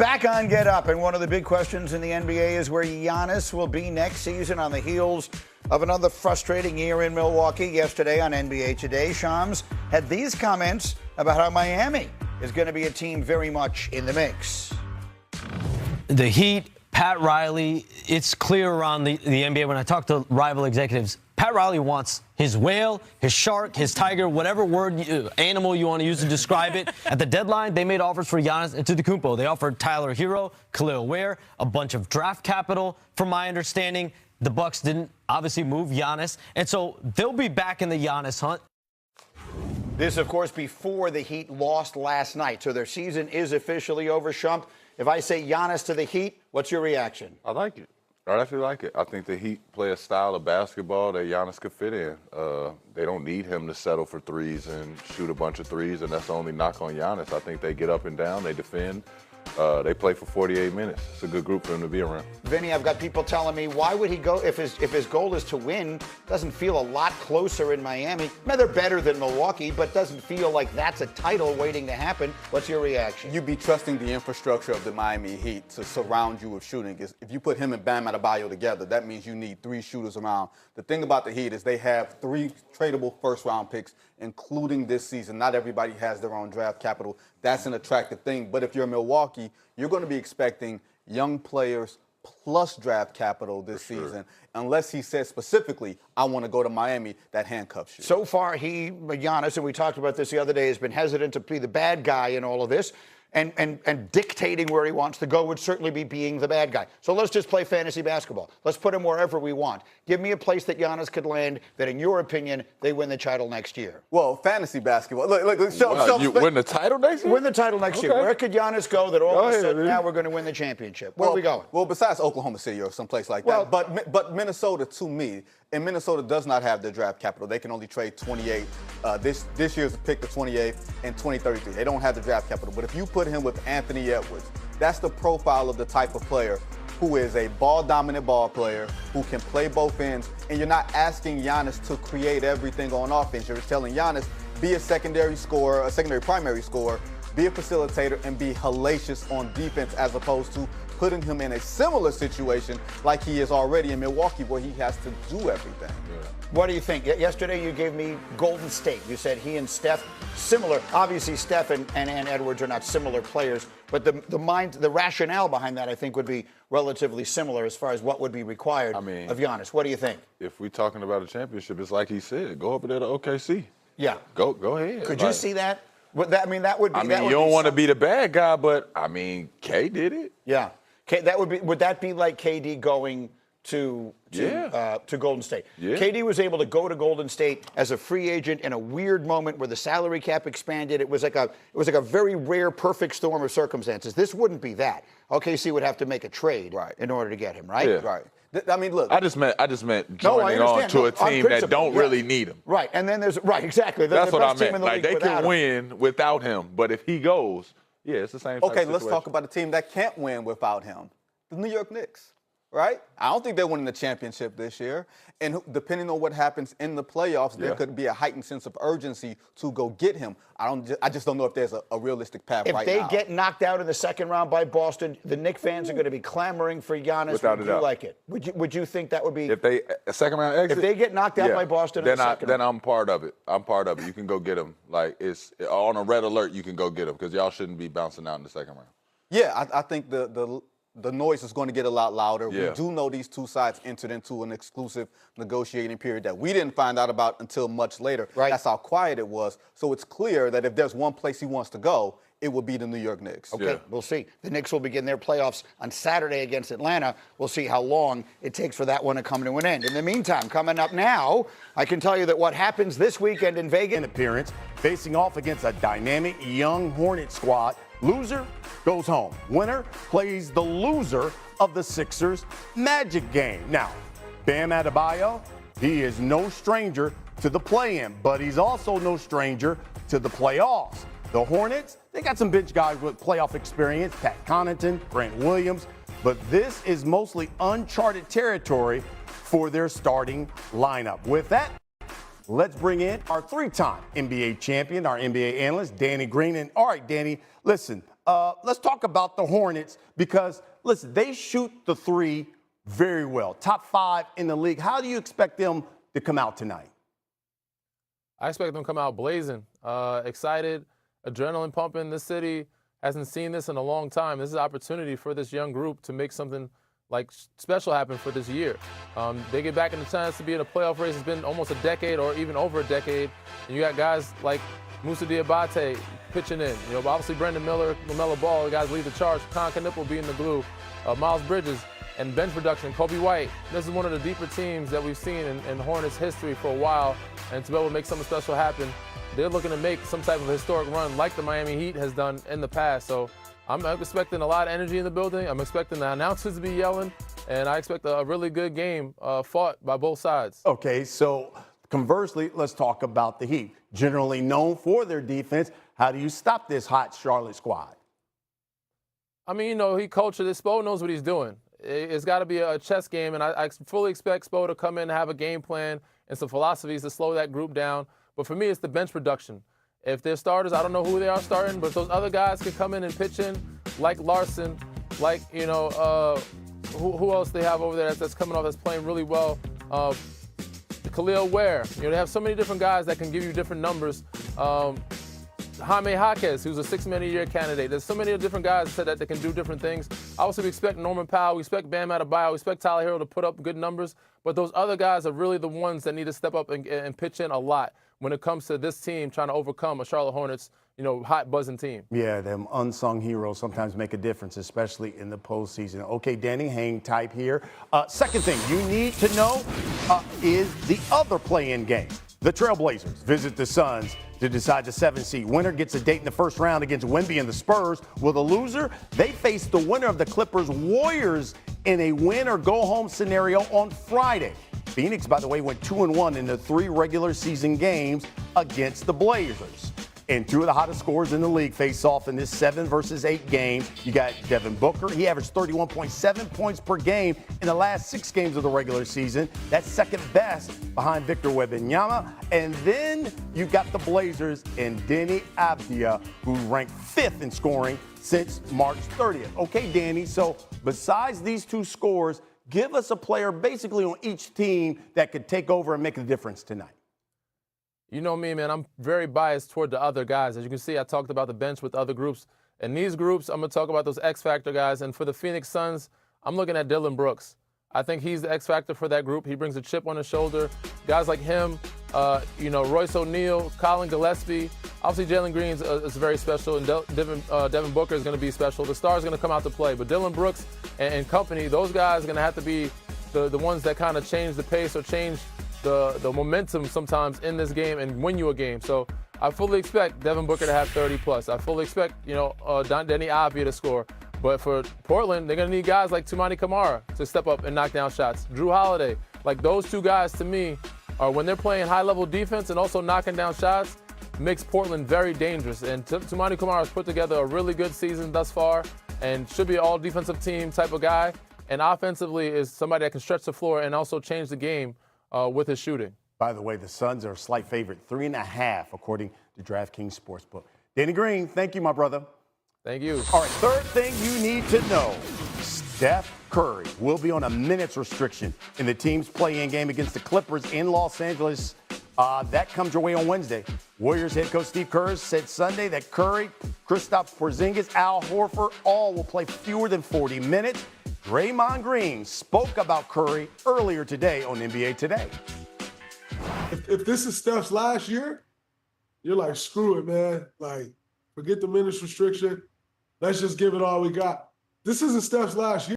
Back on Get Up, and one of the big questions in the NBA is where Giannis will be next season on the heels of another frustrating year in Milwaukee. Yesterday on NBA Today, Shams had these comments about how Miami is going to be a team very much in the mix. The Heat, Pat Riley, it's clear around the NBA when I talk to rival executives, Pat Riley wants his whale, his shark, his tiger, whatever animal you want to use to describe it. At the deadline, they made offers for Giannis Antetokounmpo. They offered Tyler Hero, Khalil Ware, a bunch of draft capital. From my understanding, the Bucks didn't obviously move Giannis, and so they'll be back in the Giannis hunt. This, of course, before the Heat lost last night, so their season is officially over. Shump, if I say Giannis to the Heat, what's your reaction? I like it. I definitely like it. I think the Heat play a style of basketball that Giannis could fit in. They don't need him to settle for threes and shoot a bunch of threes, and that's the only knock on Giannis. I think they get up and down, they defend. They play for 48 minutes. It's a good group for him to be around. Vinny, I've got people telling me, why would he go if his goal is to win? Doesn't feel a lot closer in Miami. Now, they're better than Milwaukee, but doesn't feel like that's a title waiting to happen. What's your reaction? You'd be trusting the infrastructure of the Miami Heat to surround you with shooting. If you put him and Bam Adebayo together, that means you need three shooters around. The thing about the Heat is they have three tradable first-round picks, including this season. Not everybody has their own draft capital. That's an attractive thing. But if you're Milwaukee, you're going to be expecting young players plus draft capital this season, unless he says specifically, I want to go to Miami, that handcuffs you. So far, Giannis, and we talked about this the other day, has been hesitant to be the bad guy in all of this. And dictating where he wants to go would certainly be being the bad guy. So let's just play fantasy basketball. Let's put him wherever we want. Give me a place that Giannis could land that, in your opinion, they win the title next year. Well, fantasy basketball. You win the title next year? Win the title next year. Where could Giannis go that all of a sudden now we're going to win the championship? Where are we going? Well, besides Oklahoma City or someplace like that. But Minnesota, to me, and Minnesota does not have the draft capital. They can only trade 28. This year's pick, the 28, and 2033. They don't have the draft capital. But if you put him with Anthony Edwards, that's the profile of the type of player who is a ball-dominant ball player who can play both ends. And you're not asking Giannis to create everything on offense. You're telling Giannis, be a secondary scorer, a secondary primary scorer, be a facilitator, and be hellacious on defense, as opposed to putting him in a similar situation like he is already in Milwaukee, where he has to do everything. Yeah. What do you think? Yesterday you gave me Golden State. You said he and Steph similar. Obviously, Steph and Edwards are not similar players, but the rationale behind that, I think, would be relatively similar as far as what would be required of Giannis. What do you think? If we're talking about a championship, it's like he said, go over there to OKC. Yeah. Go ahead. Could you see that? That would be. You don't want to be the bad guy, but K did it. Yeah. Would that be like KD going to Golden State? Yeah. KD was able to go to Golden State as a free agent in a weird moment where the salary cap expanded. It was like a very rare perfect storm of circumstances. This wouldn't be that. OKC would have to make a trade in order to get him, right? Yeah. Right. Look. I just meant joining on to a team that don't really need him. Right, and then there's exactly. That's what I meant. Like, they can win without him, but if he goes, it's the same. Okay, let's talk about a team that can't win without him. The New York Knicks. Right? I don't think they're winning the championship this year. And depending on what happens in the playoffs, there could be a heightened sense of urgency to go get him. I just don't know if there's a realistic path right now. If they get knocked out in the second round by Boston, the Knicks fans are going to be clamoring for Giannis. Without a doubt. Would you like it? Would you think that would be? If they a second round exit? If they get knocked out by Boston in the second round. Then I'm part of it. You can go get him. Like, it's on a red alert, you can go get him, because y'all shouldn't be bouncing out in the second round. Yeah, I think the noise is going to get a lot louder. Yeah. We do know these two sides entered into an exclusive negotiating period that we didn't find out about until much later. Right. That's how quiet it was. So it's clear that if there's one place he wants to go, it would be the New York Knicks. Okay, we'll see. The Knicks will begin their playoffs on Saturday against Atlanta. We'll see how long it takes for that one to come to an end. In the meantime, coming up now, I can tell you that what happens this weekend in Vegas. An appearance facing off against a dynamic young Hornet squad. Loser goes home. Winner plays the loser of the Sixers Magic game. Now, Bam Adebayo, he is no stranger to the play-in, but he's also no stranger to the playoffs. The Hornets, they got some bench guys with playoff experience, Pat Connaughton, Grant Williams, but this is mostly uncharted territory for their starting lineup. With that, let's bring in our three-time NBA champion, our NBA analyst, Danny Green. And all right, Danny, listen, Let's talk about the Hornets because, listen, they shoot the three very well. Top 5 in the league. How do you expect them to come out tonight? I expect them to come out blazing, excited, adrenaline pumping. This city hasn't seen this in a long time. This is an opportunity for this young group to make something like special happen for this year. They get back in the chance to be in a playoff race. It's been almost a decade or even over a decade. And you got guys like Moussa Diabate pitching in. You know, obviously Brendan Miller, LaMelo Ball, the guys lead the charge. Con Knipple being the glue. Miles Bridges and bench production. Kobe White. This is one of the deeper teams that we've seen in Hornets history for a while. And to be able to make something special happen, they're looking to make some type of historic run like the Miami Heat has done in the past. So I'm expecting a lot of energy in the building. I'm expecting the announcers to be yelling. And I expect a really good game fought by both sides. Okay, so conversely, let's talk about the Heat. Generally known for their defense, how do you stop this hot Charlotte squad? I mean, you know, he cultured it. Spo knows what he's doing. It's got to be a chess game, and I fully expect Spo to come in and have a game plan and some philosophies to slow that group down. But for me, it's the bench production. If they're starters, I don't know who they are starting, but if those other guys can come in and pitch in, like Larson, like, you know, who else they have over there that's coming off that's playing really well? Khalil Ware. You know, they have so many different guys that can give you different numbers. Jaime Jaquez, who's a 6-man-a-year candidate. There's so many different guys that can do different things. Obviously, we expect Norman Powell, we expect Bam Adebayo, we expect Tyler Hero to put up good numbers, but those other guys are really the ones that need to step up and pitch in a lot when it comes to this team trying to overcome a Charlotte Hornets, you know, hot buzzing team. Yeah, them unsung heroes sometimes make a difference, especially in the postseason. Okay, Danny, hang tight here. Second thing you need to know is the other play-in game. The Trailblazers visit the Suns to decide the 7th seed. Winner gets a date in the first round against Wemby and the Spurs. Will the loser? They face the winner of the Clippers-Warriors in a win-or-go-home scenario on Friday. Phoenix, by the way, went 2-1 in the 3 regular season games against the Blazers. And 2 of the hottest scorers in the league face off in this 7 versus 8 game. You got Devin Booker. He averaged 31.7 points per game in the last 6 games of the regular season. That's second best behind Victor Wembanyama. And then you got the Blazers and Deni Avdija, who ranked 5th in scoring since March 30th. Okay, Danny, so besides these 2 scores, give us a player basically on each team that could take over and make a difference tonight. You know me, man, I'm very biased toward the other guys. As you can see, I talked about the bench with other groups. And these groups, I'm going to talk about those X-Factor guys. And for the Phoenix Suns, I'm looking at Dillon Brooks. I think he's the X-Factor for that group. He brings a chip on his shoulder. Guys like him, you know, Royce O'Neal, Colin Gillespie. Obviously, Jalen Green is very special, and Devin Booker is going to be special. The star is going to come out to play. But Dillon Brooks and company, those guys are going to have to be the ones that kind of change the pace or change the momentum sometimes in this game and win you a game. So I fully expect Devin Booker to have 30+. I fully expect, you know, Deni Avdija to score. But for Portland, they're going to need guys like Toumani Camara to step up and knock down shots. Drew Holiday. Like, those 2 guys, to me, are when they're playing high-level defense and also knocking down shots, makes Portland very dangerous. And Toumani Camara has put together a really good season thus far and should be an all-defensive team type of guy. And offensively is somebody that can stretch the floor and also change the game with his shooting. By the way, the Suns are a slight favorite, 3.5, according to DraftKings Sportsbook. Danny Green, thank you, my brother. Thank you. All right, third thing you need to know. Steph Curry will be on a minutes restriction in the team's play-in game against the Clippers in Los Angeles. That comes your way on Wednesday. Warriors head coach Steve Kerr said Sunday that Curry, Kristaps Porzingis, Al Horford all will play fewer than 40 minutes. Draymond Green spoke about Curry earlier today on NBA Today. If this is Steph's last year, you're like, screw it, man. Like, forget the minutes restriction. Let's just give it all we got. This isn't Steph's last year.